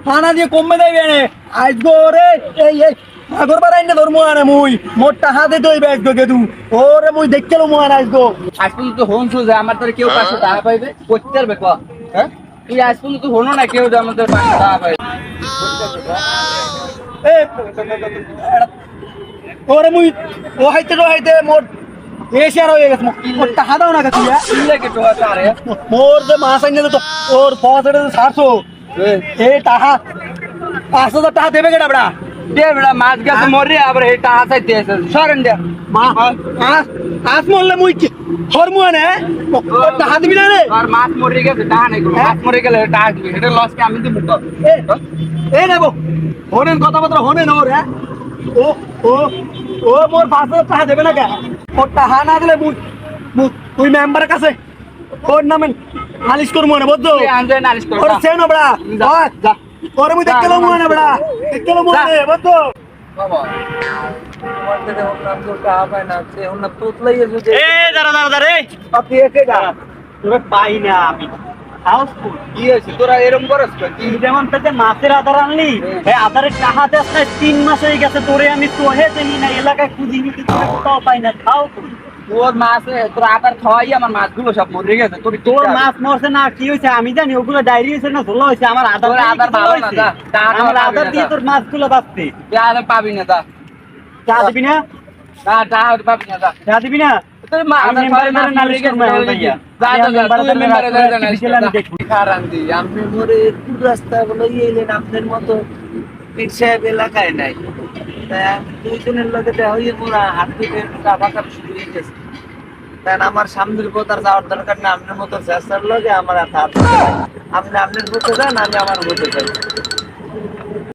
হানা দিয়ে কমবে যাইবে নে আইসগো রে এই আগর বারাই না ধর্ম আনে মুই মোটটা হাতে দই বেচগো কেদু ওরে মুই দেখকেলো মুই আইসগো আজ পর্যন্ত হনছো যে আমার তোর কেউ 500 টাকা পাইবে করতে পারবে ক হ্যাঁ তুই আজ পর্যন্ত হনো না কেউ যে আমাদের 500 টাকা পাইবে এ ওরে মুই ও হাইতে মোট এশিয়ার হয়ে গেছে মোটটা হাদাও না কাছে কি লাগে তো আরে মোর যে মাছ আইনে তো ওর পকেটে 700 এ টাকা 5,000 টাকা দেবে কেডা বড়া দে বড়া মাছ গাছ মরে আবার এই টাকা চাইতে আছে সরেন দে আজ মরলে মুই হরমু আনে টাকা দিবি না রে আর মাছ মরে গেছে টাকা নাই মাছ মরে গেলে টাকা দিবি এটা লস কে আমি দিব তো এ নেবো হনেন কথাবার্তা হনেন ওর হ্যাঁ ও ও ও মোর 5,000 টাকা দেবে না কে ওর টাকা না দিলে তুই মেম্বারের কাছে ওর নামে নালিশ করবো না বুঝছো তুই আনজে নালিশ কর ওর সেন বড়া যা ওরে মুই দেখতে লমু না বড়া দেখতে লমু না বুঝছো বাবা তোমার থেকে অন্য তো টাকা পায় না সে অন্য তোতলাই আছে যে এ দাঁড়া রে আপনি একে যা তোরে পাই না আমি হাউসফুল কি হয়েছে তোরা এরকম করস কি যেমন তাতে মাছের আধার আনলি এই আধারের টাকা দেয় 3 মাস হয়ে গেছে তোরে আমি তোহে চিনি না এলাকায় খুঁজি নি তোরে কোথাও পাই না খাও তুমি তোর মাছ তোর আবার খাওয়াই আমার মাছগুলো সব মরে গেছে তোর মাছ মরছে না কি হয়েছে আমি জানি ওগুলো ডায়রি হয়েছে না ঝোলা হয়েছে আমার আধার তোর আধার ভালো না যা আমার আধার দিয়ে তোর মাছগুলো বাঁচতে যা পাবি না যা চা দিবি না যা পাবি না যা চা দিবি না তোর মা আধার পাবি না নালিশ করবে যা তুই মেম্বারে যা খারান দি আমি মরে একটু রাস্তা বলে এলেন আপনার মতো পীর সাহেব এলাকায় নাই তাই আমি দুইজনের লগে দেখা হইয়ে মোরা হাত দিয়ে টাকা কাটা শুরু হয়ে গেছে তাই আমার সামনের পথ আর যাওয়ার দরকার না আপনার মতো চেষ্টার লগে আমার হাত আপনি আপনার পথে যান আমি আমার পথে যাই